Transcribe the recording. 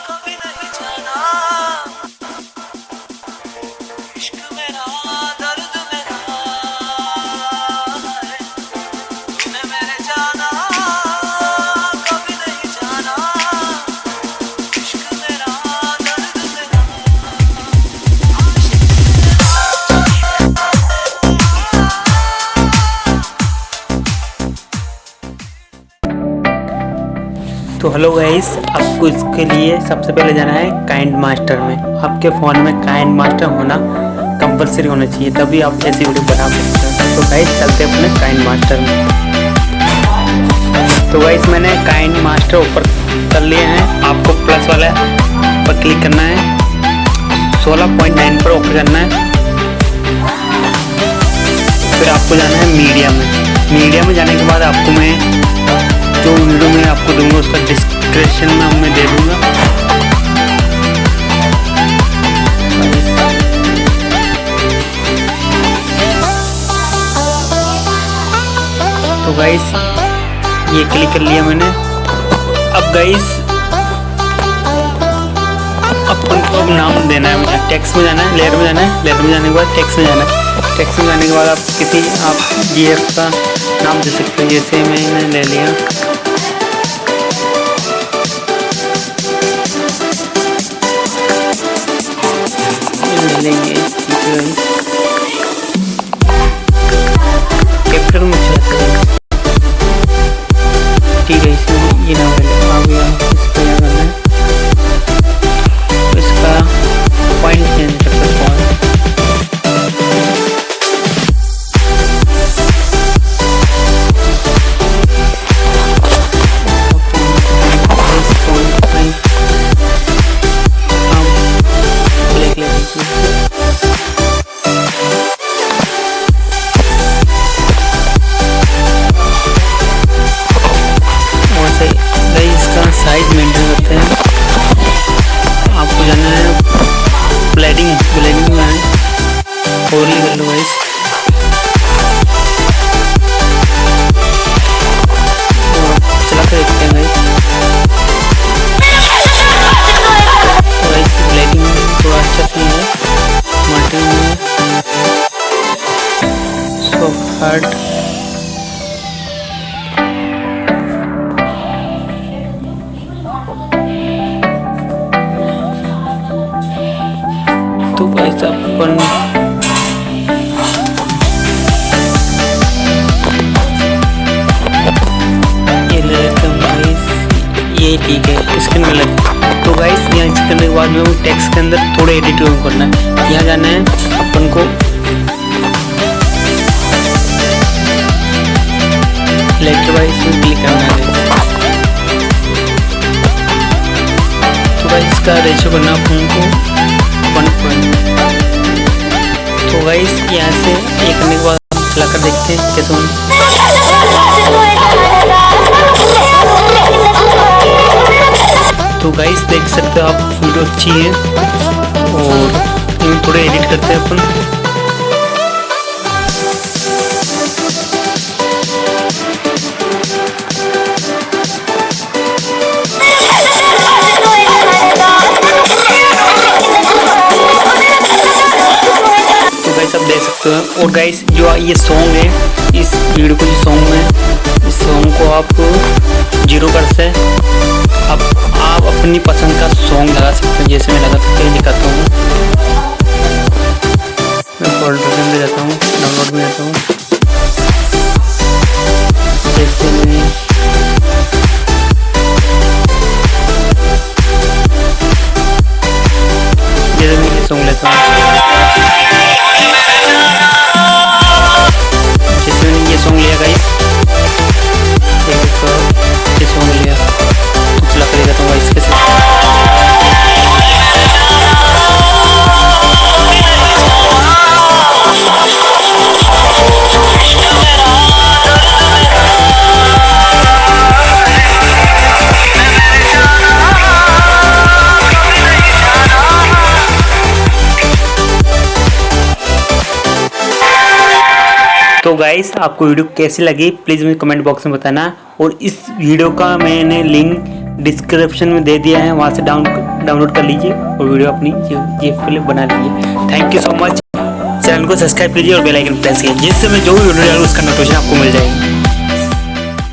कभी नहीं जाना इश्क मेरा दर्द मेरा है तूने मेरे जाना कभी नहीं जाना इश्क मेरा दर्द मेरा तो हेलो गाइस, आपको इसके लिए सबसे पहले जाना है काइंड मास्टर में। आपके फ़ोन में काइंड मास्टर होना कंपलसरी होना चाहिए, तभी आप ऐसी वीडियो बना सकते हैं। तो गाइस चलते हैं अपने काइंड मास्टर में। तो गाइस मैंने काइंड मास्टर ऊपर कर लिए हैं। आपको प्लस वाला पर क्लिक करना है, 16.9 पर ओके करना है। फिर आपको जाना है मीडिया में। मीडिया में जाने के बाद आपको मैं जो वीडियो में आपको दूंगा उसका डिस्क्रिप्शन में मैं दे दूंगा। तो गाइस ये क्लिक कर लिया मैंने। अब गाइस अपन को अब नाम देना है, मुझे टेक्स्ट में जाना है, लेयर में जाना है, लेयर में जाने के बाद टेक्स्ट में जाना है। टेक्स्ट में जाने के बाद आप जीएफ का नाम दे सकते हैं, जैसे मैंने ले लिया लेंगे कैपिटल में चलाते हैं। ठीक है, इसमें ये नाम आ गया। इसको क्या करना है, तो इसका पॉइंट चेंज कर सकते हैं। साइज मेंटेन करते हैं। आपको जाना है ब्लेंडिंग में है, ओवरली कर लो गाइस। चला कर देखते हैं गाइस। तो गाइस ब्लेंडिंग थोड़ा अच्छा सी है, मल्टी में सॉफ्ट हार्ड। तो गाइस अपन ये ले लेते हैं गाइस, ये ठीक है, इसके अंदर लग। तो गाइस यहाँ इसके करने के बाद में वो टेक्स्ट के अंदर थोड़े एडिट करना है। यहाँ जाना है अपन को लेटर वाइज में क्लिक करना है। तो गाइस इसका रेशियो करना अपन को 1. तो गाइस यहाँ से ये करने के बाद चला कर देखते हैं कैसे हम। तो गाइस देख सकते हो आप, वीडियो अच्छी है और थोड़े एडिट करते हैं अपन। सब देख सकते हो। और गाइस जो ये सॉन्ग है, इस वीडियो को जो सॉन्ग में, इस सॉन्ग को आप 0 कर से आप अपनी पसंद का सॉन्ग लगा सकते हैं। जैसे मैं लगा सकते हैं, दिखाता हूँ। मैं फोल्डर में जाता हूँ, डाउनलोड में जाता हूँ। जैसे मैं ये सॉन्ग लेता हूँ, ये सॉन्ग लिया गाइस, ये सॉन्ग लिया तो चला करेगा तो गाइस कैसे। तो गाइस आपको वीडियो कैसी लगी प्लीज़ मुझे कमेंट बॉक्स में बताना। और इस वीडियो का मैंने लिंक डिस्क्रिप्शन में दे दिया है, वहाँ से डाउनलोड कर लीजिए और वीडियो अपनी जी फिल्म बना लीजिए। Thank you so much. Channel को सब्सक्राइब कीजिए और बेल आइकन प्रेस कीजिए, जिससे मैं जो भी वीडियो डालूँ उसका नोटिफिकेशन आपको मिल जाएगी।